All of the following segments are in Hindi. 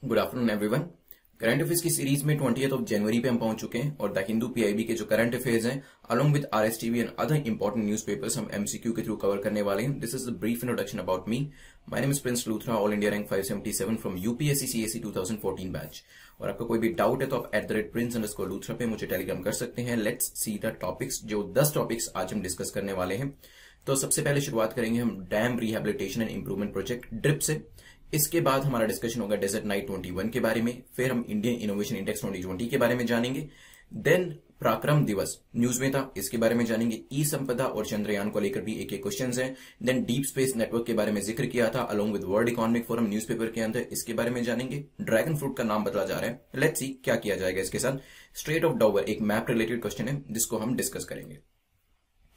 Good afternoon everyone. Current affairs की सीरीज में 20 जनवरी पे हम पहुंच चुके हैं और द हिंदू पीआईबी के जो करंट अफेयर्स हैं along with RSTV and other important newspapers हम एमसीक्यू के थ्रू कवर करने वाले हैं। This is the brief introduction about me. My name is Prince Luthra, all India rank 577 from UPSC CSE 2014 batch. और आपका कोई भी डाउट है तो आप @prince_लूथरा पे मुझे टेलीग्राम कर सकते हैं। Let's see the topics. जो 10 टॉपिक्स आज हम डिस्कस करने वाले हैं। तो सबसे पहले शुरुआत करेंगे हम dam rehabilitation and improvement project drip से। इसके बाद हमारा डिस्कशन होगा डेजर्ट नाइट 21 के बारे में। फिर हम इंडियन इनोवेशन इंडेक्स 2020 के बारे में जानेंगे। देन पराक्रम दिवस न्यूज में था, इसके बारे में जानेंगे। ई संपदा और चंद्रयान को लेकर भी एक क्वेश्चन है। देन डीप स्पेस नेटवर्क के बारे में जिक्र किया था along with world Economic forum newspaper के अंदर, इसके बारे में जानेंगे। ड्रैगन फ्रूट का नाम बदला जा रहा है, लेट्स सी क्या किया जाएगा इसके साथ। स्ट्रेट ऑफ डॉवर एक मैप रिलेटेड क्वेश्चन है जिसको हम डिस्कस करेंगे।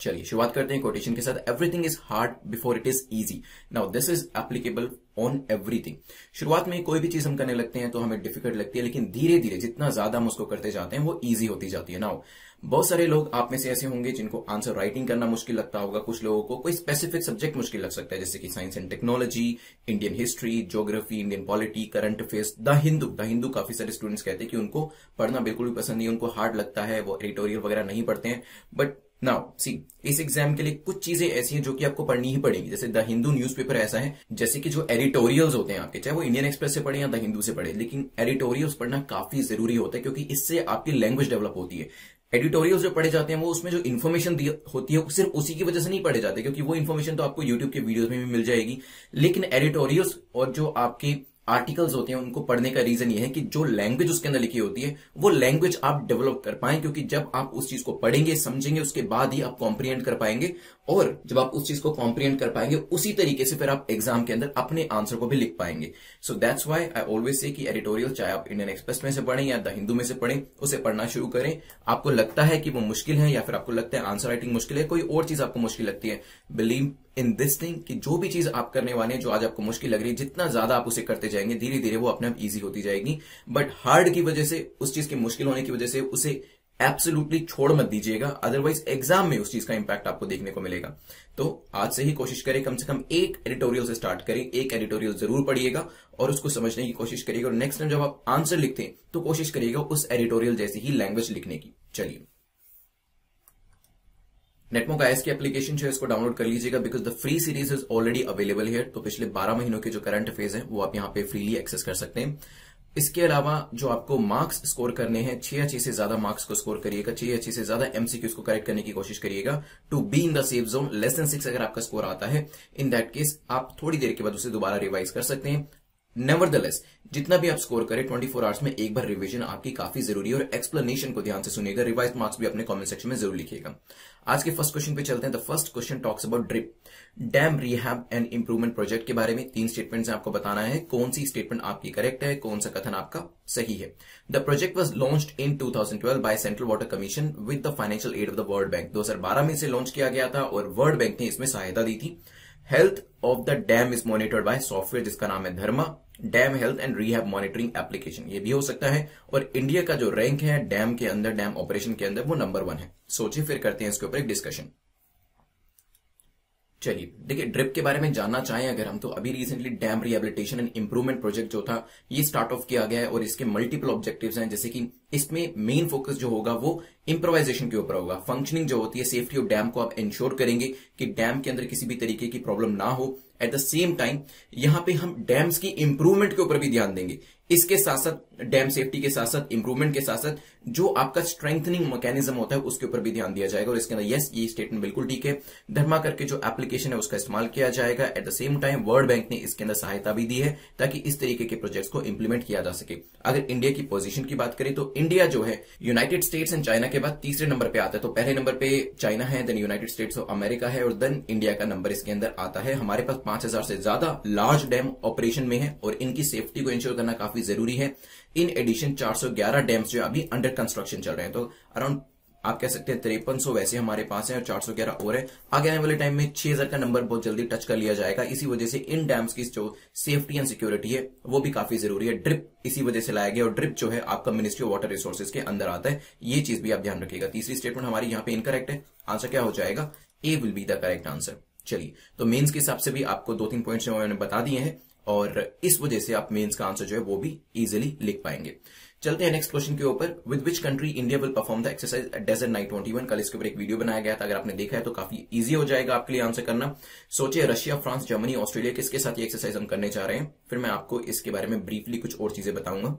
चलिए शुरुआत करते हैं कोटेशन के साथ। Everything is hard before it is easy. Now this is applicable on everything. शुरुआत में कोई भी चीज हम करने लगते हैं तो हमें डिफिकल्ट लगती है, लेकिन धीरे धीरे जितना ज्यादा हम उसको करते जाते हैं वो इजी होती जाती है। नाउ बहुत सारे लोग आप में से ऐसे होंगे जिनको आंसर राइटिंग करना मुश्किल लगता होगा। कुछ लोगों को कोई स्पेसिफिक सब्जेक्ट मुश्किल लग सकता है, जैसे कि science and technology, Indian history, geography, Indian polity, current affairs, the Hindu काफी सारे स्टूडेंट्स कहते हैं कि उनको पढ़ना बिल्कुल भी पसंद नहीं, उनको हार्ड लगता है, वो एडिटोरियल वगैरह नहीं पढ़ते हैं। बट नाउ सी, इस एग्जाम के लिए कुछ चीजें ऐसी हैं जो कि आपको पढ़नी ही पड़ेगी। जैसे द हिंदू न्यूज़पेपर ऐसा है, जैसे कि जो एडिटोरियल्स होते हैं आपके, चाहे वो इंडियन एक्सप्रेस से पढ़े या द हिंदू से पढ़े, लेकिन एडिटोरियल्स पढ़ना काफी जरूरी होता है क्योंकि इससे आपकी लैंग्वेज डेवलप होती है। एडिटोरियल्स जो पढ़े जाते हैं वो उसमें जो इन्फॉर्मेशन होती है सिर्फ उसी की वजह से नहीं पढ़े जाते, क्योंकि वो इन्फॉर्मेशन तो आपको यूट्यूब के वीडियोस में भी मिल जाएगी। लेकिन एडिटोरियल्स और जो आपके आर्टिकल्स होते हैं उनको पढ़ने का रीजन ये है कि जो लैंग्वेज उसके अंदर लिखी होती है वो लैंग्वेज आप डेवलप कर पाएं, क्योंकि जब आप उस चीज को पढ़ेंगे समझेंगे उसके बाद ही आप कॉम्प्रिहेंड कर पाएंगे, और जब आप उस चीज को कॉम्प्रिहेंड कर पाएंगे उसी तरीके से फिर आप एग्जाम के अंदर अपने आंसर को भी लिख पाएंगे। So that's why I always say कि एडिटोरियल चाहे आप इंडियन एक्सप्रेस में से पढ़ें या द हिंदू में से पढ़ें, उसे पढ़ना शुरू करें। आपको लगता है कि वो मुश्किल है या फिर आपको लगता है आंसर राइटिंग मुश्किल है, कोई और चीज आपको मुश्किल लगती है, बिलीव इन दिस थिंग कि जो भी चीज आप करने वाले हैं जो आज आपको मुश्किल लग रही है, जितना ज्यादा आप उसे करते जाएंगे धीरे धीरे वो अपने आप इजी होती जाएगी। बट हार्ड की वजह से, उस चीज के मुश्किल होने की वजह से उसे एब्सोल्युटली छोड़ मत दीजिएगा, अदरवाइज एग्जाम में उस चीज का इंपैक्ट आपको देखने को मिलेगा। तो आज से ही कोशिश करें कम से कम एक एडिटोरियल से स्टार्ट करें, एक एडिटोरियल जरूर पढ़िएगा और उसको समझने की कोशिश करिएगा, और नेक्स्ट टाइम जब आप आंसर लिखते हैं तो कोशिश करिएगा उस एडिटोरियल जैसी ही लैंग्वेज लिखने की। चलिए, नेटमोक आईएएस की एप्लीकेशन जो है इसको डाउनलोड कर लीजिएगा, because the free series is already available here. तो पिछले 12 महीनों के जो करंट अफेयर्स हैं वो आप यहाँ पे फ्रीली एक्सेस कर सकते हैं। इसके अलावा जो आपको मार्क्स स्कोर करने हैं, 6 या 6 से ज्यादा मार्क्स को स्कोर करिएगा, 6 या 6 से ज्यादा एमसीक्यूज को करेक्ट करने की कोशिश करिएगा to be in the safe zone. Less than 6 अगर आपका स्कोर आता है, इन दैट केस आप थोड़ी देर के बाद उसे दोबारा रिवाइज कर सकते हैं। नेवरदलेस जितना भी आप स्कोर करें 24 आवर्स में एक बार रिवीजन आपकी काफी जरूरी है, और एक्सप्लेनेशन को ध्यान से सुनिएगा। रिवाइज मार्क्स भी अपने कमेंट सेक्शन में जरूर लिखिएगा। आज के फर्स्ट क्वेश्चन पे चलते हैं। The first question talks about drip dam rehab and improvement project के बारे में। 3 स्टेटमेंट्स आपको बताना है, कौन सी स्टेटमेंट आपकी करेक्ट है, कौन सा कथन आपका सही है। The project was launched in 2012 by central water commission with the financial aid of the world bank. 2012 में इसे लॉन्च किया गया था और वर्ल्ड बैंक ने इसमें सहायता दी थी। Health of the dam is monitored by software जिसका नाम है Dharma dam health and rehab monitoring application, ये भी हो सकता है। और इंडिया का जो रैंक है डैम के अंदर, डैम ऑपरेशन के अंदर, वो नंबर 1 है। सोचिए, फिर करते हैं इसके ऊपर एक डिस्कशन। चलिए देखिए, ड्रिप के बारे में जानना चाहें अगर हम, तो अभी recently dam rehabilitation and improvement project जो था ये स्टार्ट ऑफ किया गया है, और इसके मल्टीपल ऑब्जेक्टिव्स हैं। जैसे कि इसमें मेन फोकस जो होगा वो इंप्रोवाइजेशन के ऊपर होगा। फंक्शनिंग जो होती है, सेफ्टी ऑफ डैम को आप इंश्योर करेंगे कि डैम के अंदर किसी भी तरीके की प्रॉब्लम ना हो। एट द सेम टाइम यहां पे हम डैम्स की इंप्रूवमेंट के ऊपर भी ध्यान देंगे। इसके साथ साथ डैम सेफ्टी के साथ साथ इंप्रूवमेंट के साथ साथ जो आपका स्ट्रेंथनिंग मैकेनिज्म होता है उसके ऊपर भी ध्यान दिया जाएगा। और इसके अंदर यस, ये स्टेटमेंट बिल्कुल ठीक है, धर्मा करके जो एप्लीकेशन है उसका इस्तेमाल किया जाएगा। At the same time world bank ने इसके अंदर सहायता भी दी है ताकि इस तरीके के प्रोजेक्ट्स को इंप्लीमेंट किया जा सके। अगर इंडिया की पोजीशन की बात करें तो इंडिया जो है यूनाइटेड स्टेट्स एंड चाइना के बाद तीसरे नंबर पे आता है। तो पहले नंबर पे चाइना है, then United States of America है, और देन इंडिया का नंबर इसके अंदर आता है। हमारे पास 5000 से ज्यादा लार्ज डैम ऑपरेशन में है और इनकी सेफ्टी को इंश्योर करना काफी जरूरी है। इन एडिशन 411 डैम्स जो अभी अंडर कंस्ट्रक्शन चल रहे हैं, तो अराउंड आप कह सकते हैं 5300 वैसे हमारे पास है और 411 और है। आगे आने वाले टाइम में 6000 का नंबर बहुत जल्दी टच कर लिया जाएगा। इसी वजह से इन डैम्स की जो सेफ्टी एंड सिक्योरिटी है वो भी काफी जरूरी है। ड्रिप इसी वजह से लाया गया, और ड्रिप जो है आपका मिनिस्ट्री ऑफ वाटर रिसोर्सेज के अंदर आता है। ये चीज भी आप ध्यान रखिएगा। तीसरी स्टेटमेंट हमारी यहाँ पे इनकरेक्ट है। आंसर क्या हो जाएगा? A will be the correct answer. चलिए, तो मेंस के हिसाब से भी आपको 2-3 पॉइंट्स मैंने बता दिए हैं, और इस वजह से आप मेंस का आंसर जो है वो भी इजीली लिख पाएंगे। चलते हैं नेक्स्ट क्वेश्चन के ऊपर। With which country India will perform the exercise desert night 21। कल इसके ऊपर एक वीडियो बनाया गया था, अगर आपने देखा है तो काफी इजी हो जाएगा आपके लिए आंसर करना। सोचिए रशिया, फ्रांस, जर्मनी, ऑस्ट्रेलिया किसके साथ ये एक्सरसाइज हम करने जा रहे हैं, फिर मैं आपको इसके बारे में ब्रीफली कुछ और चीजें बताऊंगा।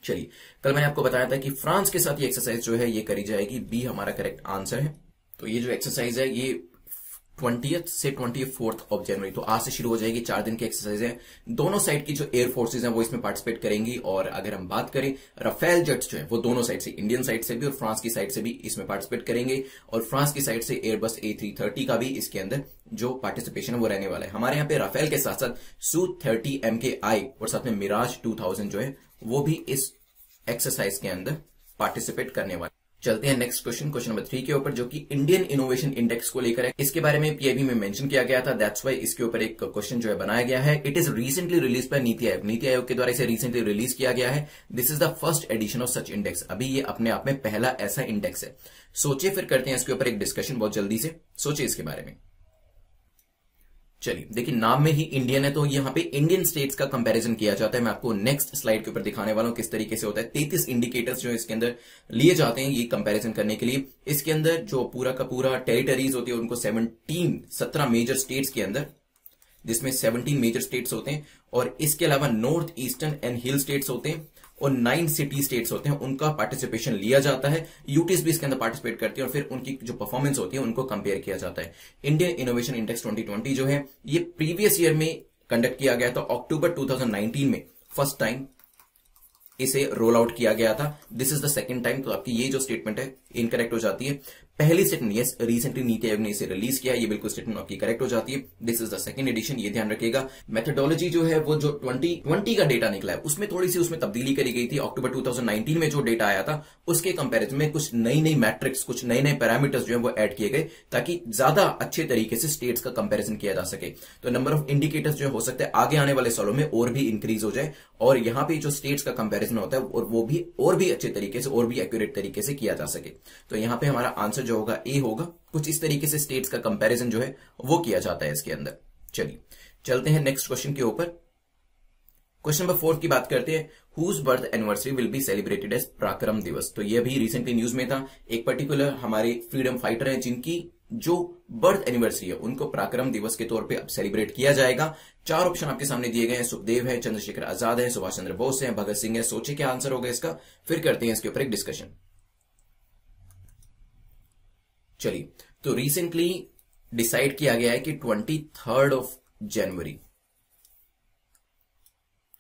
चलिए, कल मैंने आपको बताया था कि फ्रांस के साथ ये एक्सरसाइज जो है ये करी जाएगी, बी हमारा करेक्ट आंसर है। तो ये जो एक्सरसाइज है ये 20th से 24th ऑफ जनवरी, तो आज से शुरू हो जाएगी, 4 दिन की एक्सरसाइज है। दोनों साइड की जो एयर फोर्सेज हैं वो इसमें पार्टिसिपेट करेंगी। और अगर हम बात करें राफेल जेट्स जो है वो दोनों साइड से, इंडियन साइड से भी और फ्रांस की साइड से भी इसमें पार्टिसिपेट करेंगे। और फ्रांस की साइड से एयरबस A330 का भी इसके अंदर जो पार्टिसिपेशन है वो रहने वाला है। हमारे यहाँ पे राफेल के साथ साथ Su-30 MKI और साथ में मिराज 2000 जो है वो भी इस एक्सरसाइज के अंदर पार्टिसिपेट करने वाले। चलते हैं नेक्स्ट क्वेश्चन, क्वेश्चन नंबर 3 के ऊपर, जो कि इंडियन इनोवेशन इंडेक्स को लेकर है। इसके बारे में पीआईबी में मेंशन किया गया था, दैट्स वाई इसके ऊपर एक क्वेश्चन जो है बनाया गया है। It is recently release by NITI Aayog, NITI Aayog के द्वारा इसे रिसेंटली रिलीज किया गया है। This is the first edition of such index. अभी ये अपने आप में पहला ऐसा इंडेक्स है। सोचिए, फिर करते हैं इसके ऊपर एक डिस्कशन बहुत जल्दी से, सोचिए इसके बारे में। चलिए देखिए, नाम में ही इंडियन है तो यहाँ पे इंडियन स्टेट्स का कंपैरिजन किया जाता है। मैं आपको नेक्स्ट स्लाइड के ऊपर दिखाने वाला हूं किस तरीके से होता है। 33 इंडिकेटर्स जो इसके अंदर लिए जाते हैं ये कंपैरिजन करने के लिए। इसके अंदर जो पूरा का पूरा टेरिटरीज होती है उनको 17 मेजर स्टेट्स के अंदर, जिसमें 17 मेजर स्टेट्स होते हैं और इसके अलावा north eastern and hill states होते हैं और 9 सिटी स्टेट्स होते हैं, उनका पार्टिसिपेशन लिया जाता है। यूटीज भी इसके अंदर पार्टिसिपेट करती है और फिर उनकी जो परफॉर्मेंस होती है उनको कंपेयर किया जाता है। इंडियन इनोवेशन इंडेक्स 2020 जो है ये प्रीवियस ईयर में कंडक्ट किया गया था, अक्टूबर 2019 में फर्स्ट टाइम इसे रोल आउट किया गया था। This is the second time. तो आपकी ये जो स्टेटमेंट है इनकरेक्ट हो जाती है। पहली statement yes, recently NITI Aayog ने इसे रिलीज किया, ये बिल्कुल स्टेटमेंट आपकी करेक्ट हो जाती है। This is the second edition, ये ध्यान रखिएगा। मेथोडोलॉजी जो है वो जो 2020 का डेटा निकला है उसमें थोड़ी सी उसमें तब्दीली करी गई थी। अक्टूबर 2019 में जो डेटा आया था उसके कंपेरिजन में कुछ नई नई मैट्रिक्स, कुछ नए नए पैरामीटर्स जो है वो ऐड किए गए ताकि ज्यादा अच्छे तरीके से स्टेट्स का कंपेरिजन किया जा सके। तो नंबर ऑफ इंडिकेटर्स जो हो सकता है आगे आने वाले सालों में और भी इंक्रीज हो जाए और यहां पे जो स्टेट्स का कंपेरिजन होता है और वो भी और भी अच्छे तरीके से और भी एक्यूरेट तरीके से किया जा सके। तो यहां पे हमारा आंसर जो होगा ए होगा। कुछ इस तरीके से स्टेट्स का कंपैरिजन जो है वो किया जाता है इसके अंदर। चलिए चलते हैं नेक्स्ट क्वेश्चन के ऊपर। क्वेश्चन नंबर 4 की बात करते हैं। Whose birth anniversary will be celebrated as Parakram Diwas. तो ये भी रिसेंटली न्यूज में था। एक पर्टिकुलर हमारे फ्रीडम फाइटर हैं जिनकी जो बर्थ एनिवर्सरी है उनको पराक्रम दिवस के तौर पे अब सेलिब्रेट किया जाएगा। 4 ऑप्शन आपके सामने दिए गए हैं। सुखदेव है, चंद्रशेखर आजाद है, सुभाष चंद्र बोस है, भगत सिंह है। सोचिए क्या आंसर होगा इसका, फिर करते हैं इसके ऊपर एक डिस्कशन। चलिए, तो रिसेंटली डिसाइड किया गया है कि 23rd of January,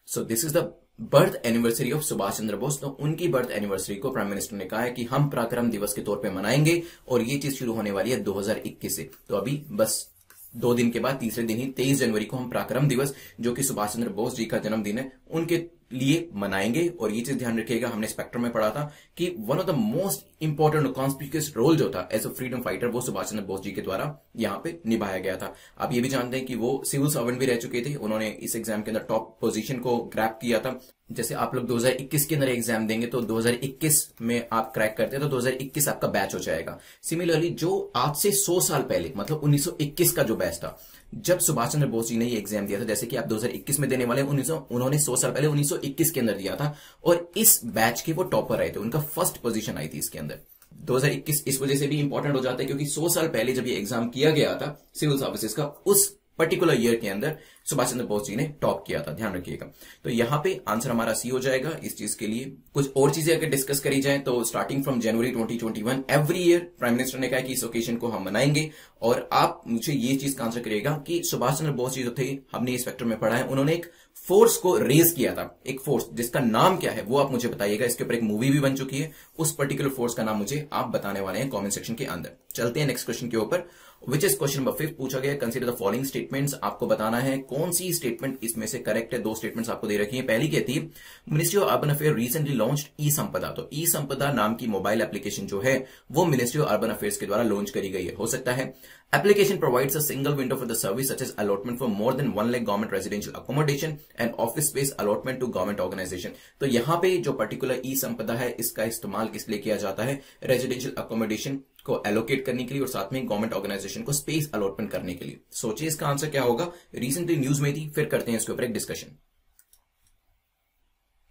so this is the birth anniversary of Subhash Chandra Bose. तो उनकी बर्थ एनिवर्सरी को प्राइम मिनिस्टर ने कहा है कि हम पराक्रम दिवस के तौर पे मनाएंगे और ये चीज शुरू होने वाली है 2021 से। तो अभी बस 2 दिन के बाद तीसरे दिन ही 23 जनवरी को हम पराक्रम दिवस, जो कि सुभाष चंद्र बोस जी का जन्मदिन है, उनके लिए मनाएंगे। और ये चीज ध्यान रखिएगा, हमने स्पेक्ट्रम में पढ़ा था कि one of the most important और कॉन्स्पिक्यूअस रोल जो था एज अ फ्रीडम फाइटर वो सुभाष चंद्र बोस जी के द्वारा यहां पे निभाया गया था। आप ये भी जानते हैं कि वो सिविल सर्वेंट भी रह चुके थे। उन्होंने इस एग्जाम के अंदर टॉप पोजीशन को ग्रैब किया था। जैसे आप लोग 2021 के अंदर एग्जाम देंगे तो 2021 में आप क्रैक करते हैं तो 2021 आपका बैच हो जाएगा। सिमिलरली जो आज से 100 साल पहले मतलब 1921 का जो बैच था, जब सुभाष चंद्र बोस जी ने ये एग्जाम दिया था, जैसे कि आप 2021 में देने वाले उन्होंने 100 साल पहले 1921 के अंदर दिया था और इस बैच के वो टॉपर आए थे, उनका फर्स्ट पोजीशन आई थी इसके अंदर। 2021 इस वजह से भी इंपॉर्टेंट हो जाता है क्योंकि 100 साल पहले जब ये एग्जाम किया गया था सिविल सर्विसेज का, उस पर्टिकुलर ईयर के अंदर सुभाष चंद्र बोस जी ने टॉप किया था, ध्यान रखिएगा। तो यहां पे आंसर हमारा सी हो जाएगा इस चीज के लिए। कुछ और चीजें अगर डिस्कस करी जाए तो starting from January 2021 every year prime minister ने कहा कि इस ओकेजन को हम मनाएंगे। और आप मुझे ये चीज का आंसर करिएगा कि सुभाष चंद्र बोस जी जो थे, हमने इस फैक्टर में पढ़ा है, उन्होंने एक फोर्स को रेज किया था, एक फोर्स जिसका नाम क्या है वो आप मुझे बताइएगा। इसके ऊपर एक मूवी भी बन चुकी है, उस पर्टिकुलर फोर्स का नाम मुझे आप बताने वाले हैं कमेंट सेक्शन के अंदर। चलते हैं नेक्स्ट क्वेश्चन के ऊपर, विच इज क्वेश्चन नंबर 5 पूछा गया। Consider the following statements. आपको बताना है कौन सी स्टेटमेंट इसमें से करेक्ट है। 2 स्टेटमेंट्स आपको दे रखी है। पहली कहती है ministry of urban affair recently launched e Sampada. तो ई संपदा नाम की मोबाइल एप्लीकेशन जो है वो मिनिस्ट्री ऑफ अर्बन अफेयर्स के द्वारा लॉन्च करी गई है। हो सकता है application provides a single window for the service such as allotment for more than 1 lakh government residential accommodation and office space allotment to government organization। तो यहां पे जो पर्टिकुलर ई संपदा है इसका इस्तेमाल किस लिए किया जाता है, रेजिडेंशियल अकोमोडेशन को एलोकेट करने के लिए और साथ में गवर्नमेंट ऑर्गेनाइजेशन को स्पेस अलॉटमेंट करने के लिए। सोचिए इसका आंसर क्या होगा, रिसेंटली न्यूज में थी, फिर करते हैं इसके ऊपर एक डिस्कशन।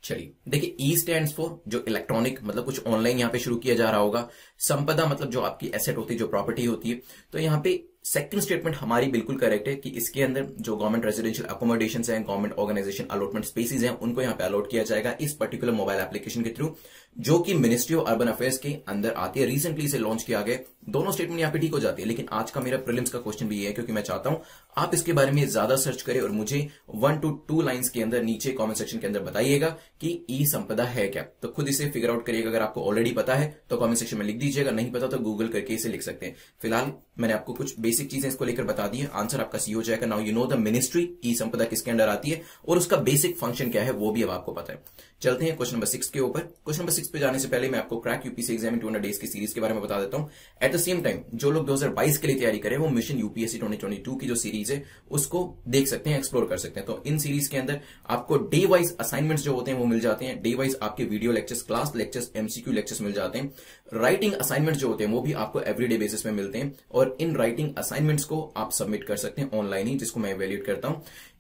चलिए देखिए, ई स्टैंड्स फॉर जो इलेक्ट्रॉनिक, मतलब कुछ ऑनलाइन यहां पे शुरू किया जा रहा होगा। संपदा मतलब जो आपकी एसेट होती है, जो प्रॉपर्टी होती है। तो यहां पे सेकंड स्टेटमेंट हमारी बिल्कुल करेक्ट है कि इसके अंदर जो गवर्नमेंट रेजिडेंशियल अकोमोडेशन है, गवर्नमेंट ऑर्गेनाइजेशन अलॉटमेंट स्पेसिस हैं, उनको यहां पे अलॉट किया जाएगा इस पर्टिकुलर मोबाइल एप्लीकेशन के थ्रू, जो कि मिनिस्ट्री ऑफ अर्बन अफेयर्स के अंदर आती है। रिसेंटली इसे लॉन्च किया गया। दोनों स्टेटमेंट यहां पे ठीक हो जाती है, लेकिन आज का मेरा प्रीलिम्स का क्वेश्चन भी ये है, क्योंकि मैं चाहता हूं आप इसके बारे में ज्यादा सर्च करें और मुझे 1 to 2 लाइंस के अंदर नीचे कमेंट सेक्शन के अंदर बताइएगा कि ई संपदा है क्या। तो खुद इसे फिगर आउट करिएगा। अगर आपको ऑलरेडी पता है तो कमेंट सेक्शन में लिख दीजिएगा, नहीं पता तो गूगल करके इसे लिख सकते हैं। फिलहाल मैंने आपको कुछ बेसिक चीजें इसको लेकर बता दी है। आंसर आपका सी हो जाएगा। Now you know the ministry e Sampada किसके अंडर आती है और उसका बेसिक फंक्शन क्या है, वो भी अब आपको पता है। चलते हैं क्वेश्चन नंबर 6 के ऊपर। क्वेश्चन नंबर 6 पे जाने से पहले मैं आपको crack UPSC exam in 200 days की सीरीज के बारे में बता देता हूं। एट द सेम टाइम जो लोग 2022 के लिए तैयारी करें, वो मिशन यूपीएससी 2022 की जो सीरीज है उसको देख सकते हैं, एक्सप्लोर कर सकते हैं। तो इन सीरीज के अंदर आपको डे वाइज असाइनमेंट्स जो होते हैं वो मिल जाते हैं। डे वाइज आपके video lectures, class lectures, MCQ lectures मिल जाते हैं। राइटिंग असाइनमेंट्स जो होते हैं वो भी आपको एवरीडे बेसिस पे मिलते हैं और इन राइटिंग असाइनमेंट्स को आप सबमिट कर सकते हैं ऑनलाइन ही, जिसको मैं इवैल्यूएट करता हूं।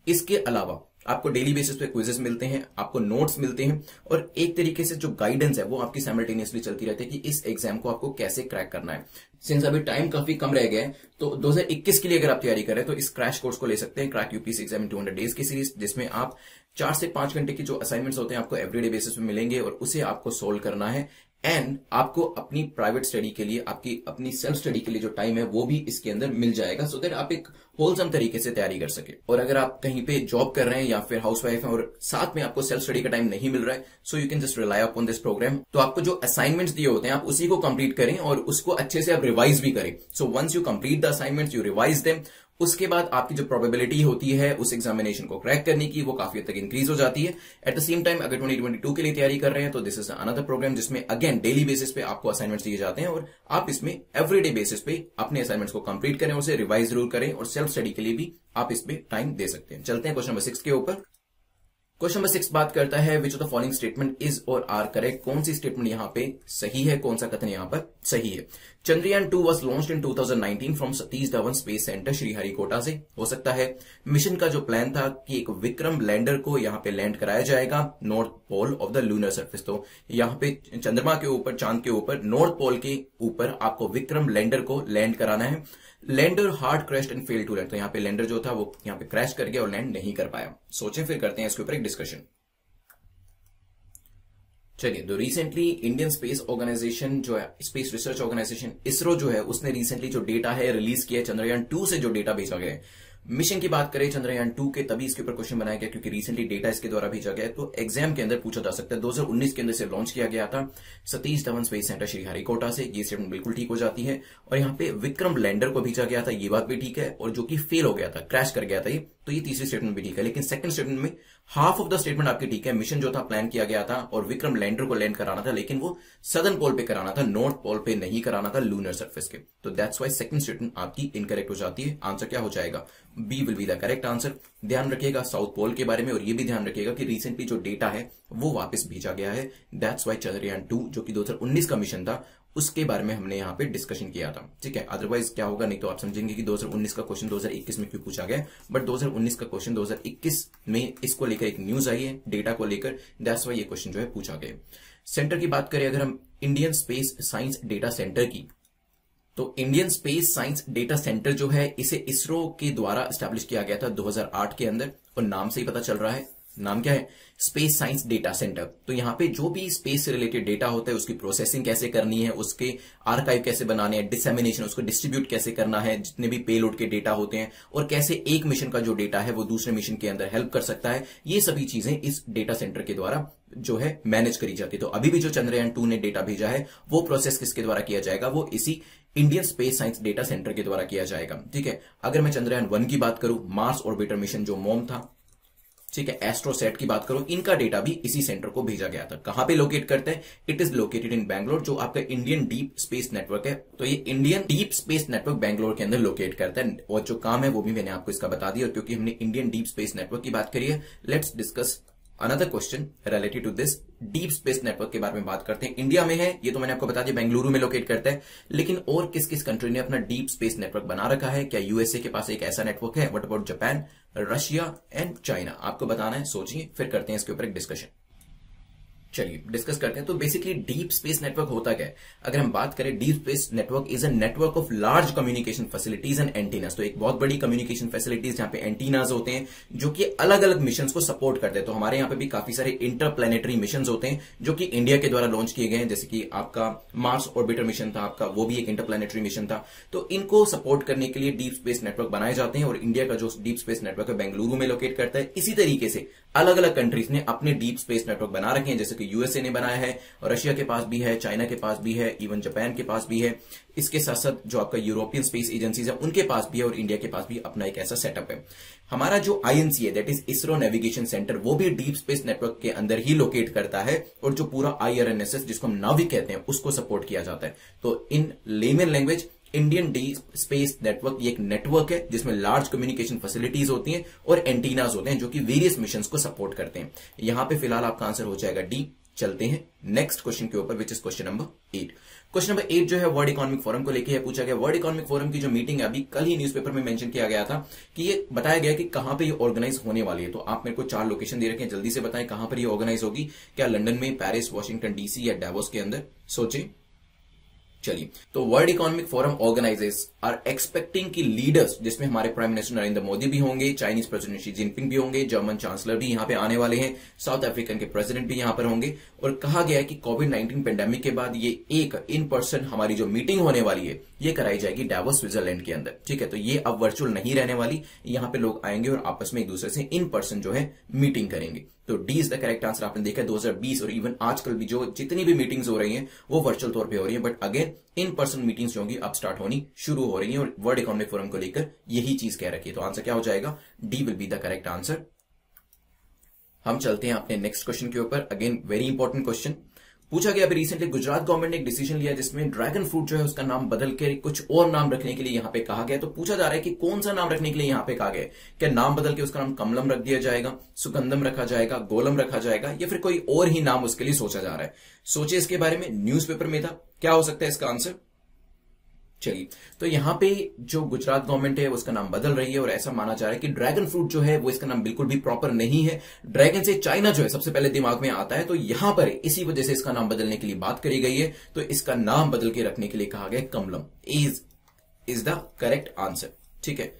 इसके अलावा आपको डेली बेसिस पे क्विजेस मिलते हैं, आपको नोट्स मिलते हैं और एक तरीके से जो गाइडेंस है वो आपकी साइमल्टेनियसली चलती रहती है कि इस एग्जाम को आपको कैसे क्रैक करना है। सिंस अभी टाइम काफी कम रह गया है, तो 2021 के लिए अगर आप तैयारी करें तो इस क्रैश कोर्स को ले सकते हैं, crack UPSC exam in 200 days की सीरीज, जिसमें आप 4 से 5 घंटे की जो असाइनमेंट्स होते हैं आपको एवरीडे बेसिस पे मिलेंगे और उसे आपको सोल्व करना है। एंड आपको अपनी प्राइवेट स्टडी के लिए, आपकी अपनी सेल्फ स्टडी के लिए जो टाइम है वो भी इसके अंदर मिल जाएगा, सो दैट आप एक होलसम तरीके से तैयारी कर सके। और अगर आप कहीं पे जॉब कर रहे हैं या फिर हाउसवाइफ हैं और साथ में आपको सेल्फ स्टडी का टाइम नहीं मिल रहा है, so you can just rely upon this program. तो आपको जो असाइनमेंट्स दिए होते हैं आप उसी को कंप्लीट करें और उसको अच्छे से आप रिवाइज भी करें। So once you complete the assignments, you revise them, उसके बाद आपकी जो प्रोबेबिलिटी होती है उस एग्जामिनेशन को क्रैक करने की, वो काफी हद तक इंक्रीज हो जाती है। एट द सेम टाइम अगर 2022 के लिए तैयारी कर रहे हैं तो दिस इज अनदर प्रोग्राम जिसमें अगेन डेली बेसिस पे आपको असाइनमेंट्स दिए जाते हैं और आप इसमें एवरीडे बेसिस पे अपने असाइनमेंट्स को कंप्लीट करें, उसे रिवाइज जरूर करें और सेल्फ स्टडी के लिए भी आप इस पे टाइम दे सकते हैं। चलते हैं क्वेश्चन नंबर 6 के ऊपर। क्वेश्चन नंबर 6 बात करता है which of the following statement is और आर करेक्ट। कौन सी स्टेटमेंट यहां पे सही है, कौन सा कथन यहां पर सही है। Chandrayaan 2 was launched in 2019 from Satish Dhawan space centre Sriharikota से। हो सकता है मिशन का जो प्लान था कि एक विक्रम लैंडर को यहां पे लैंड कराया जाएगा north pole of the lunar surface. तो यहां पे चंद्रमा के ऊपर, चांद के ऊपर, नॉर्थ पोल के ऊपर आपको विक्रम लैंडर को लैंड कराना है। Lander hard crashed and failed to land. तो यहां पे लैंडर जो था वो यहां पे क्रैश कर गया और लैंड नहीं कर पाया। सोचें, फिर करते हैं इसके ऊपर एक डिस्कशन। चलिए, तो रिसेंटली इंडियन स्पेस ऑर्गेनाइजेशन जो है, स्पेस रिसर्च ऑर्गेनाइजेशन इसरो जो है, उसने रिसेंटली जो डेटा है रिलीज किया है चंद्रयान 2 से जो डेटा भेजा गया है। मिशन की बात करें चंद्रयान 2 के, तभी इसके ऊपर क्वेश्चन बनाया गया क्योंकि रिसेंटली डेटा इसके द्वारा भेजा गया है, तो एग्जाम के अंदर पूछा जा सकता है। 2019 के अंदर से लॉन्च किया गया था सतीश धवन स्पेस सेंटर श्रीहरिकोटा से। ये स्टेटमेंट बिल्कुल ठीक हो जाती है। और यहाँ पे विक्रम लैंडर को भेजा गया था, ये बात भी ठीक है, और जो कि फेल हो गया था, क्रैश कर गया था ये, तो ये तीसरी स्टेटमेंट भी ठीक है। लेकिन सेकंड स्टेटमेंट में हाफ ऑफ द स्टेटमेंट आपकी ठीक है। मिशन जो था प्लान किया गया था और विक्रम लैंडर को लैंड कराना था, लेकिन वो सदर्न पोल पे कराना था, नॉर्थ पोल पे नहीं कराना था, लूनर सरफेस के। तो दैट्स वाई सेकंड स्टेटमेंट आपकी इनकरेक्ट हो जाती है। आंसर क्या हो जाएगा, B will be the correct answer. ध्यान रखिएगा साउथ पोल के बारे में, और ये भी ध्यान रखिएगा कि रिसेंटली जो डेटा है वो वापस भेजा गया है। दैट्स वाई चंद्रयान 2 जो कि 2019 का मिशन था उसके बारे में हमने यहां पे डिस्कशन किया था, ठीक है। अदरवाइज क्या होगा, नहीं तो आप समझेंगे कि 2019 का क्वेश्चन 2021 में क्यों पूछा गया, बट 2019 का क्वेश्चन 2021 में इसको लेकर एक न्यूज आई है डेटा को लेकर, दैट्स वाई ये क्वेश्चन जो है पूछा गया। सेंटर की बात करें अगर हम Indian space science data centre की, तो Indian space science data centre जो है इसे इसरो के द्वारा एस्टैब्लिश किया गया था 2008 के अंदर, और नाम से ही पता चल रहा है, नाम क्या है, स्पेस साइंस डेटा सेंटर। तो यहां पे जो भी स्पेस से रिलेटेड डेटा होता है उसकी प्रोसेसिंग कैसे करनी है, उसके आर्काइव कैसे बनाने हैं, डिसेमिनेशन, उसको डिस्ट्रीब्यूट कैसे करना है, जितने भी पेलोड के डेटा होते हैं, और कैसे एक मिशन का जो डेटा है वो दूसरे मिशन के अंदर हेल्प कर सकता है, ये सभी चीजें इस डेटा सेंटर के द्वारा जो है मैनेज करी जाती है। तो अभी भी जो चंद्रयान 2 ने डेटा भेजा है वो प्रोसेस किसके द्वारा किया जाएगा, वो इसी Indian space science data centre के द्वारा किया जाएगा, ठीक है। अगर मैं चंद्रयान 1 की बात करूं, मार्स ऑर्बिटर मिशन जो मॉम था, ठीक है, एस्ट्रोसेट की बात करो, इनका डेटा भी इसी सेंटर को भेजा गया था। कहां पे लोकेट करते हैं, it is located in Bangalore, जो आपका इंडियन डीप स्पेस नेटवर्क है। तो ये Indian deep space network Bangalore के अंदर लोकेट करता है, और जो काम है वो भी मैंने आपको इसका बता दिया। और क्योंकि हमने इंडियन डीप स्पेस नेटवर्क की बात करी है, let's discuss another question related to this, deep space network के बारे में बात करते हैं। इंडिया में है, ये तो मैंने आपको बता दिया, बेंगलुरु में लोकेट करता है, लेकिन और किस किस कंट्री ने अपना डीप स्पेस नेटवर्क बना रखा है? क्या यूएसए के पास एक ऐसा नेटवर्क है? What about Japan, Russia and China? आपको बताना है, सोचिए, फिर करते हैं इसके ऊपर एक डिस्कशन। चलिए डिस्कस करते हैं। तो बेसिकली डीप स्पेस नेटवर्क होता क्या है? अगर हम बात करें, deep space network is a network of large communication facilities and antennas. तो एक बहुत बड़ी कम्युनिकेशन फैसिलिटीज जहां पे एंटीनास होते हैं जो कि अलग अलग मिशन को सपोर्ट करते हैं। तो हमारे यहाँ पे भी काफी सारे इंटरप्लेनेटरी मिशन होते हैं जो कि इंडिया के द्वारा लॉन्च किए गए हैं, जैसे कि आपका मार्स ऑर्बिटर मिशन था आपका, वो भी एक इंटरप्लेनेटरी मिशन था। तो इनको सपोर्ट करने के लिए डीप स्पेस नेटवर्क बनाए जाते हैं और इंडिया का जो डीप स्पेस नेटवर्क है बेंगलुरु में लोकेट करता है। इसी तरीके से अलग अलग कंट्रीज ने अपने डीप स्पेस नेटवर्क बना रखे हैं, जैसे कि यूएसए ने बनाया है, रशिया के पास भी है, चाइना के पास भी है, इवन जापान के पास भी है। इसके साथ साथ जो आपका यूरोपियन स्पेस एजेंसीज है उनके पास भी है और इंडिया के पास भी अपना एक ऐसा सेटअप है। हमारा जो आईएनसी है, that is ISRO navigation centre, वो भी डीप स्पेस नेटवर्क के अंदर ही लोकेट करता है और जो पूरा आईआरएनएसएस जिसको हम नाविक कहते हैं उसको सपोर्ट किया जाता है। तो in layman language, Indian deep space network ये एक नेटवर्क है जिसमें लार्ज कम्युनिकेशन फैसिलिटीज होती हैं और एंटीनास होते हैं जो कि वेरियस मिशंस को सपोर्ट करते हैं। यहां पे फिलहाल आपका आंसर हो जाएगा डी। चलते हैं नेक्स्ट क्वेश्चन के ऊपर, which is question number 8। Question number 8 जो है वर्ल्ड इकोनॉमिक फोरम को लेके पूछा गया। वर्ल्ड इकोनॉमिक फोरम की जो मीटिंग है, अभी कल ही न्यूज़पेपर में मेंशन किया गया था कि ये बताया गया कि कहां पे ये ऑर्गेनाइज होने वाली है। तो आप मेरे को 4 लोकेशन दे रखे हैं, जल्दी से बताएं कहां पर ये ऑर्गेनाइज होगी। क्या लंदन में, पेरिस, वॉशिंगटन डीसी या डेवोस के अंदर? सोचिए। चलिए, तो World Economic Forum organizers are expecting key leaders, जिसमें हमारे प्राइम मिनिस्टर नरेंद्र मोदी भी होंगे, चाइनीज प्रेसिडेंट शी जिनपिंग भी होंगे, जर्मन चांसलर भी यहां पे आने वाले हैं, साउथ अफ्रीकन के प्रेसिडेंट भी यहां पर होंगे। और कहा गया है कि कोविड-19 पेंडेमिक के बाद ये एक इन पर्सन हमारी जो मीटिंग होने वाली है ये कराई जाएगी डेवोस स्विट्जरलैंड के अंदर। ठीक है, तो ये अब वर्चुअल नहीं रहने वाली, यहां पे लोग आएंगे और आपस में एक दूसरे से इन पर्सन जो है मीटिंग करेंगे। तो D is the correct answer. आपने देखा 2020 और इवन आजकल भी जो जितनी भी मीटिंग्स हो रही हैं वो वर्चुअल तौर पे हो रही हैं, but again in person meetings जो होंगी अब स्टार्ट होनी शुरू हो रही हैं और वर्ल्ड इकोनॉमिक फोरम को लेकर यही चीज कह रखी है। तो आंसर क्या हो जाएगा? D will be the correct answer. हम चलते हैं अपने नेक्स्ट क्वेश्चन के ऊपर। अगेन वेरी इंपॉर्टेंट क्वेश्चन पूछा गया। अभी रिसेंटली गुजरात गवर्नमेंट ने एक डिसीजन लिया जिसमें ड्रैगन फ्रूट जो है उसका नाम बदल के कुछ और नाम रखने के लिए यहां पे कहा गया। तो पूछा जा रहा है कि कौन सा नाम रखने के लिए यहां पे कहा गया है? क्या नाम बदल के उसका नाम कमलम रख दिया जाएगा, सुगंधम रखा जाएगा, गोलम रखा जाएगा, या फिर कोई और ही नाम उसके लिए सोचा जा रहा है? सोचिए इसके बारे में, न्यूज़पेपर में था। क्या हो सकता है इसका आंसर? चलिए, तो यहां पे जो गुजरात गवर्नमेंट है उसका नाम बदल रही है और ऐसा माना जा रहा है कि ड्रैगन फ्रूट जो है वो इसका नाम बिल्कुल भी प्रॉपर नहीं है। ड्रैगन से चाइना जो है सबसे पहले दिमाग में आता है, तो यहां पर इसी वजह से इसका नाम बदलने के लिए बात करी गई है। तो इसका नाम बदल के रखने के लिए कहा गया Kamalam is the correct answer. ठीक है,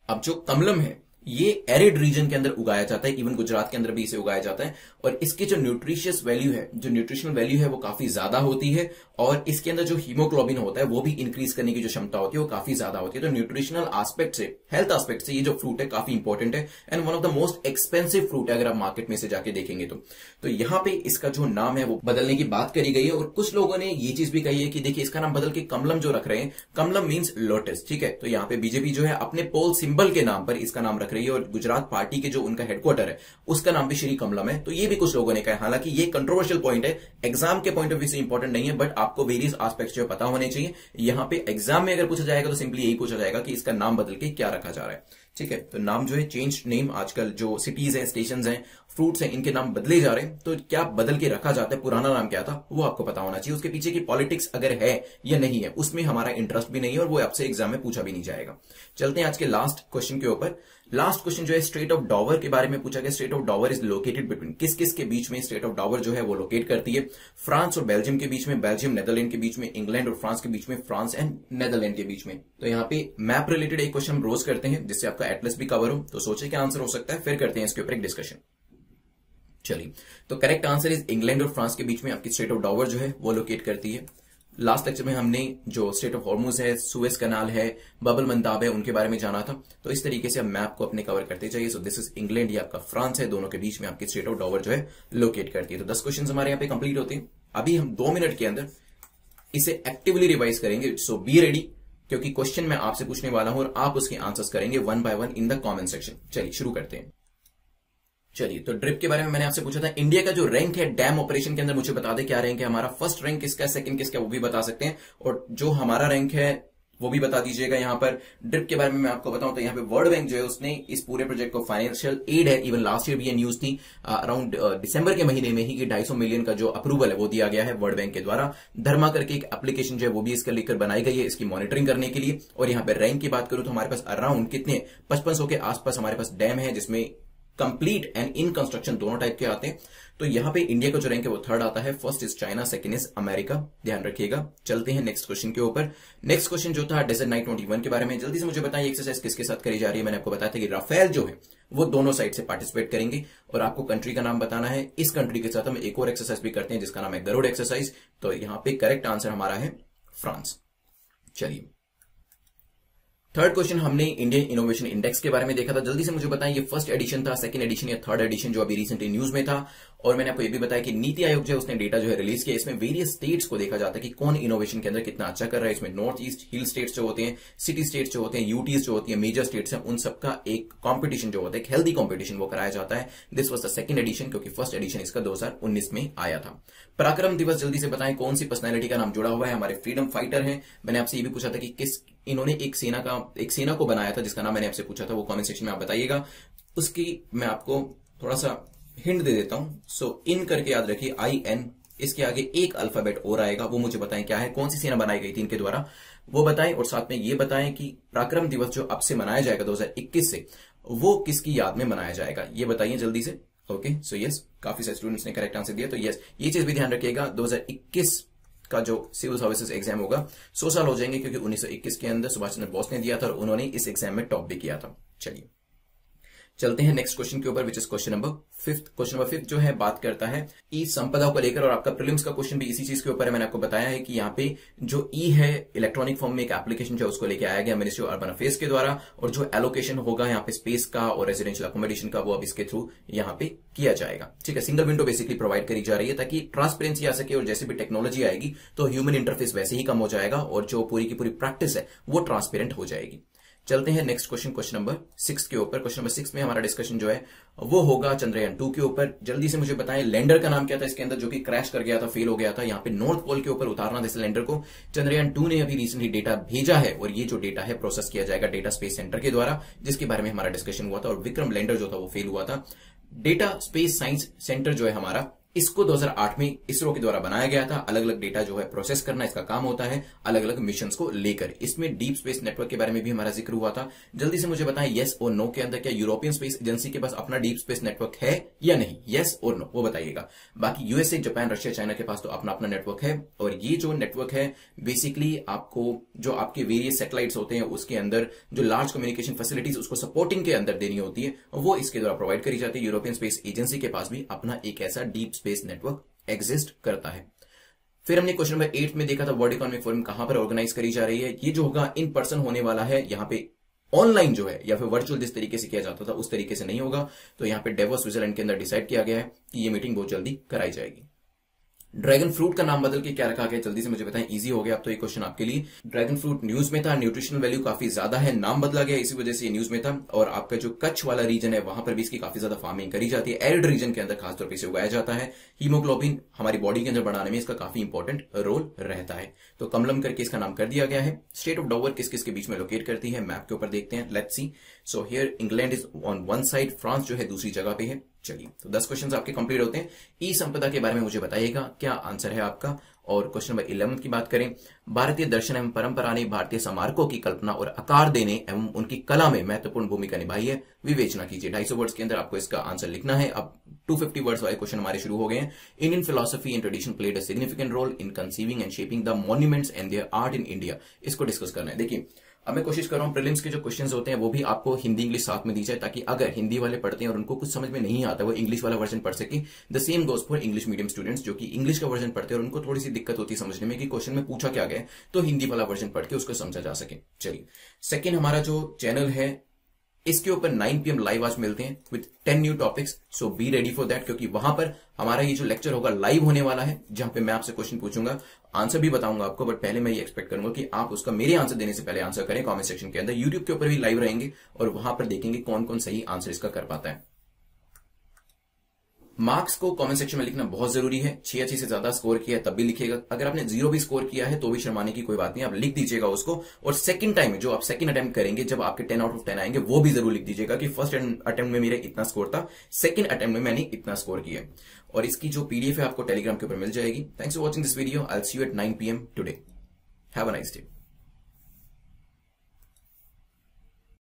अब जो कमलम है ये एरिड रीजन के अंदर उगाया जाता है, इवन गुजरात के अंदर भी इसे उगाया जाता है और इसकी जो न्यूट्रिशियस वैल्यू है, जो न्यूट्रिशनल वैल्यू है वो काफी ज्यादा होती है और इसके अंदर जो हीमोग्लोबिन होता है वो भी इंक्रीज करने की जो क्षमता होती है वो काफी ज्यादा होती है। तो न्यूट्रिशनल एस्पेक्ट से, हेल्थ एस्पेक्ट से ये जो फ्रूट है काफी इंपॉर्टेंट है and one of the most expensive fruit है अगर आप मार्केट में से जाके देखेंगे तो यहां पे इसका जो नाम है वो बदलने की बात करी गई है। और कुछ लोगों ने ये चीज भी कही है कि देखिए इसका नाम बदल के कमलम जो रख रहे हैं, कमलम मीन्स लोटस। ठीक है, तो यहां पे बीजेपी जो है अपने पोल सिंबल के नाम पर इसका नाम रख रही है और गुजरात पार्टी के जो उनका हेडक्वार्टर है उसका नाम भी श्री कमलम है। तो ये भी कुछ लोगों ने कहा, हालांकि ये कंट्रोवर्शियल पॉइंट है, एग्जाम के पॉइंट ऑफ व्यू से इंपॉर्टेंट नहीं है, बट आपको वेरियस एस्पेक्ट्स जो पता होने चाहिए। यहां पे एग्जाम में अगर पूछा जाएगा तो सिंपली यही पूछा जाएगा कि इसका नाम बदल के क्या रखा जा रहा है। ठीक है, तो नाम जो है चेंज नेम, आजकल जो सिटीज हैं, स्टेशंस हैं, फ्रूट्स हैं, इनके नाम बदले जा रहे हैं, तो क्या बदल के रखा जाता है, पुराना नाम क्या था वो आपको पता होना चाहिए। उसके पीछे की पॉलिटिक्स अगर है या नहीं है उसमें हमारा इंटरेस्ट भी नहीं है और वो आपसे एग्जाम में पूछा भी नहीं जाएगा। चलते हैं आज के लास्ट क्वेश्चन के ऊपर। लास्ट क्वेश्चन जो है स्ट्रेट ऑफ डॉवर के बारे में पूछा गया। Straight of डॉवर is located between, किस किस के बीच में स्ट्रेट ऑफ डॉवर जो है वो लोकेट करती है? फ्रांस और बेल्जियम के बीच में, बेल्जियम नेदरलैंड के बीच में, इंग्लैंड और फ्रांस के बीच में, फ्रांस एंड नेदरलैंड के बीच में। तो यहाँ पे मैप रिलेटेड एक क्वेश्चन हम रोज करते हैं जिससे आपका एटलस भी कवर हो, तो सोचिए क्या आंसर हो सकता है, फिर करते हैं इसके ऊपर एक डिस्कशन। चलिए, तो करेक्ट आंसर इज इंग्लैंड और फ्रांस के बीच में आपकी स्ट्रेट ऑफ डॉवर जो है वो लोकेट करती है। लास्ट लेक्चर में हमने जो स्ट्रेट ऑफ हॉर्मुज है, सुएज कनाल है, बबल मंदाब है, उनके बारे में जाना था। तो इस तरीके से हम मैप को अपने कवर करते जाइए। सो दिस इज इंग्लैंड, ये आपका फ्रांस है, दोनों के बीच में आपकी स्ट्रेट ऑफ डॉवर जो है लोकेट करती है। तो 10 क्वेश्चन हमारे यहाँ पे कंप्लीट होते हैं। अभी हम 2 मिनट के अंदर इसे एक्टिवली रिवाइज करेंगे, सो बी रेडी, क्योंकि क्वेश्चन मैं आपसे पूछने वाला हूं और आप उसके आंसर्स करेंगे 1 by 1 in the comment section. चलिए शुरू करते हैं। चलिए, तो ड्रिप के बारे में मैंने आपसे पूछा था, इंडिया का जो रैंक है डैम ऑपरेशन के अंदर मुझे बता दे क्या रैंक है हमारा, फर्स्ट रैंक किसका है, सेकंड किसका है वो भी बता सकते हैं। और जो हमारा रैंक है वो भी बता दीजिएगा। यहाँ पर ड्रिप के बारे में मैं आपको बताऊं तो यहाँ पे वर्ल्ड बैंक जो है उसने इस पूरे प्रोजेक्ट को फाइनेंशियल एड है, इवन लास्ट ईयर भी ये न्यूज थी अराउंड दिसंबर के महीने में ही कि 250 मिलियन का जो अप्रूवल है वो दिया गया है वर्ल्ड बैंक के द्वारा। धर्मा करके एक एप्लीकेशन जो है वो भी इसके लेकर बनाई गई है इसकी मॉनिटरिंग करने के लिए। और यहाँ पे रैंक की बात करूं तो हमारे पास अराउंड कितने 5500 के आसपास हमारे पास डैम है, जिसमें कंप्लीट एंड इन कंस्ट्रक्शन दोनों टाइप के आते हैं। तो यहां पे इंडिया का जो रैंक है वो थर्ड आता है, first is China, second is America, ध्यान रखिएगा। चलते हैं नेक्स्ट क्वेश्चन के ऊपर। नेक्स्ट क्वेश्चन जो था डेजर्ट नाइट 21 के बारे में, जल्दी से मुझे बताइए एक्सरसाइज किसके साथ करी जा रही है। मैंने आपको बताया था कि राफेल जो है वो दोनों साइड से पार्टिसिपेट करेंगे और आपको कंट्री का नाम बताना है। इस कंट्री के साथ हम एक और एक्सरसाइज भी करते हैं जिसका नाम है गरुड़ एक्सरसाइज। तो यहां पे करेक्ट आंसर हमारा है फ्रांस। चलिए थर्ड क्वेश्चन हमने इंडियन इनोवेशन इंडेक्स के बारे में देखा था। जल्दी से मुझे बताएं ये फर्स्ट एडिशन था, सेकंड एडिशन या थर्ड एडिशन जो अभी रिसेंटली न्यूज में था। और मैंने आपको ये भी बताया कि नीति आयोग जो है उसने डेटा जो है रिलीज किया। इसमें वेरियस स्टेट्स को देखा जाता है कि कौन इनोवेशन के अंदर कितना अच्छा कर रहा है। इसमें नॉर्थ ईस्ट हिल स्टेट्स जो होते हैं, सिटी स्टेट्स जो होते हैं, यूटीज जो होती है, मेजर स्टेट्स हैं, उन सबका एक कॉम्पिटिशन जो होता है, एक हेल्दी कॉम्पिटिशन वो कराया जाता है। This was the second edition क्योंकि फर्स्ट एडिशन इसका 2019 में आया था। पराक्रम दिवस जल्दी से बताएं कौन सी पर्सनैलिटी का नाम जुड़ा हुआ है। हमारे फ्रीडम फाइटर हैं। मैंने आपसे ये भी पूछा था कि किस इन्होंने एक सेना को बनाया था जिसका नाम मैंने आपसे पूछा था, वो कमेंट सेक्शन में आप बताइएगा। उसकी मैं आपको थोड़ा सा हिंट दे देता हूं। सो इन करके याद रखिए IN, इसके आगे एक अल्फाबेट और आएगा, वो मुझे बताएं क्या है, कौन सी सेना बनाई गई थी इनके द्वारा, वो बताएं। और साथ में ये बताएं कि पराक्रम दिवस जो अब से मनाया जाएगा 2021 से, वो किसकी याद में मनाया जाएगा, ये बताइए जल्दी से। ओके सो यस, काफी सारे स्टूडेंट्स ने करेक्ट आंसर दिया। तो यस, ये चीज भी ध्यान रखिएगा, 2021 का जो सिविल सर्विसेज एग्जाम होगा 100 साल हो जाएंगे क्योंकि 1921 के अंदर सुभाष चंद्र बोस ने दिया था और उन्होंने इस एग्जाम में टॉप भी किया था। चलिए चलते हैं नेक्स्ट क्वेश्चन के ऊपर, which is question number 5। Question number 5 जो है बात करता है ई संपदा को लेकर और आपका प्रीलिम्स का क्वेश्चन भी इसी चीज के ऊपर है। मैंने आपको बताया है कि यहाँ पे जो ई है इलेक्ट्रॉनिक फॉर्म में एक एप्लीकेशन जो है उसको लेके आया गया मिनिस्ट्री ऑफ अर्बन अफेयर्स के द्वारा, और जो एलोकेशन होगा यहाँ पे स्पेस का और रेजिडेंशियल अकोमोडेशन का वो अब इसके थ्रू यहाँ पे किया जाएगा। ठीक है, सिंगल विंडो बेसिकली प्रोवाइड करी जा रही है ताकि ट्रांसपेरेंसी आ सके और जैसे भी टेक्नोलॉजी आएगी तो ह्यूमन इंटरफेस वैसे ही कम हो जाएगा और जो पूरी की पूरी प्रैक्टिस है वो ट्रांसपेरेंट हो जाएगी। चलते हैं नेक्स्ट क्वेश्चन नंबर 6 के ऊपर। क्वेश्चन नंबर 6 में हमारा डिस्कशन जो है वो होगा चंद्रयान 2 के ऊपर। जल्दी से मुझे बताएं लैंडर का नाम क्या था इसके अंदर जो कि क्रैश कर गया था, फेल हो गया था। यहाँ पे नॉर्थ पोल के ऊपर उतारना था इस लैंडर को। चंद्रयान 2 ने अभी रिसेंटली डेटा भेजा है और ये जो डेटा है प्रोसेस किया जाएगा डेटा स्पेस सेंटर के द्वारा, जिसके बारे में हमारा डिस्कशन हुआ था। और विक्रम लैंडर जो था वो फेल हुआ था। डेटा स्पेस साइंस सेंटर जो है हमारा, इसको 2008 में इसरो के द्वारा बनाया गया था। अलग अलग डेटा जो है प्रोसेस करना इसका काम होता है अलग अलग मिशंस को लेकर। इसमें डीप स्पेस नेटवर्क के बारे में भी हमारा जिक्र हुआ था। जल्दी से मुझे बताएं यस और नो के अंदर क्या यूरोपियन स्पेस एजेंसी के पास अपना डीप स्पेस नेटवर्क है या नहीं, यस और नो वो बताइएगा। बाकी यूएसए, जापान, रशिया, चाइना के पास तो अपना अपना नेटवर्क है। और ये जो नेटवर्क है बेसिकली आपको जो आपके वेरियस सैटेलाइट्स होते हैं उसके अंदर जो लार्ज कम्युनिकेशन फैसिलिटीज उसको सपोर्टिंग के अंदर देनी होती है वो इसके द्वारा प्रोवाइड करी जाती है। यूरोपियन स्पेस एजेंसी के पास भी अपना एक ऐसा डीप स्पेस नेटवर्क एग्जिस्ट करता है। फिर हमने क्वेश्चन नंबर 8 में देखा था वर्ल्ड इकोनॉमिक फोरम कहां पर ऑर्गेनाइज करी जा रही है। ये जो होगा इन पर्सन होने वाला है, यहाँ पे ऑनलाइन जो है या फिर वर्चुअल जिस तरीके से किया जाता था उस तरीके से नहीं होगा। तो यहाँ पे डेवोस स्विट्जरलैंड के अंदर डिसाइड किया गया है कि ये मीटिंग बहुत जल्दी कराई जाएगी। ड्रैगन फ्रूट का नाम बदल के क्या रखा गया, जल्दी से मुझे बताएं, इजी हो गया अब तो ये क्वेश्चन आपके लिए। ड्रैगन फ्रूट न्यूज में था, न्यूट्रिशनल वैल्यू काफी ज्यादा है, नाम बदला गया इसी वजह से ये न्यूज में था। और आपका जो कच्छ वाला रीजन है वहां पर भी इसकी काफी ज्यादा फार्मिंग करी जाती है, एरिड रीजन के अंदर खासतौर पर इसे उगाया जाता है। हीमोग्लोबिन हमारी बॉडी के अंदर बढ़ाने में इसका काफी इंपॉर्टेंट रोल रहता है। तो कमलम करके इसका नाम कर दिया गया है। स्टेट ऑफ डॉवर किस किस के बीच में लोकेट करती है, मैप के ऊपर देखते हैं, let's see. So here England is on one side, France जो है दूसरी जगह पे है। चलिए तो 10 क्वेश्चन आपके कंप्लीट होते हैं। ई संपदा के बारे में मुझे बताइएगा क्या आंसर है आपका। और क्वेश्चन नंबर 11 की बात करें, भारतीय दर्शन एवं परंपरा ने भारतीय स्मारकों की कल्पना और आकार देने एवं उनकी कला में महत्वपूर्ण भूमिका निभाई है, विवेचना कीजिए। 250 वर्ड्स के अंदर आपको इसका आंसर लिखना है। अब 250 वर्ड्स वाले क्वेश्चन हमारे शुरू हो गए हैं। Indian philosophy and tradition played a significant role in conceiving and shaping the monuments and their art in India. इसको डिस्कस करना है। देखिए अब मैं कोशिश कर रहा हूं प्रीलिम्स के जो क्वेश्चंस होते हैं वो भी आपको हिंदी इंग्लिश साथ में दी जाए, ताकि अगर हिंदी वाले पढ़ते हैं और उनको कुछ समझ में नहीं आता वो इंग्लिश वाला वर्जन पढ़ सके। The same goes for English medium students जो कि इंग्लिश का वर्जन पढ़ते हैं और उनको थोड़ी सी दिक्कत होती है समझने में कि क्वेश्चन में पूछा क्या गया, तो हिंदी वाला वर्जन पढ़ के उसको समझा जा सके। चलिए सेकेंड हमारा जो चैनल है इसके ऊपर 9 PM लाइव आज मिलते हैं with 10 new topics. So be ready for that, क्योंकि वहां पर हमारा ये जो लेक्चर होगा लाइव होने वाला है, जहां पे मैं आपसे क्वेश्चन पूछूंगा, आंसर भी बताऊंगा आपको। बट पहले मैं ये एक्सपेक्ट करूंगा कि आप उसका मेरे आंसर देने से पहले आंसर करें कमेंट सेक्शन के अंदर। यूट्यूब के ऊपर भी लाइव रहेंगे और वहां पर देखेंगे कौन कौन सही आंसर इसका कर पाता है। मार्क्स को कमेंट सेक्शन में लिखना बहुत जरूरी है। 6 से ज्यादा स्कोर किया है तब भी लिखिएगा, अगर आपने 0 भी स्कोर किया है तो भी शर्माने की कोई बात नहीं, आप लिख दीजिएगा उसको। और सेकंड टाइम जो आप सेकंड अटेम्प्ट करेंगे, जब आपके 10 आउट ऑफ 10 आएंगे, वो भी जरूर लिख दीजिएगा कि फर्स्ट अटेम्प्ट में मेरा इतना स्कोर था, सेकंड अटेम्प्ट में मैंने इतना स्कोर किया। और इसकी जो पीडीएफ है आपको टेलीग्राम के ऊपर मिल जाएगी। Thanks for watching this video. I will see you at 9 PM today. Have a nice day.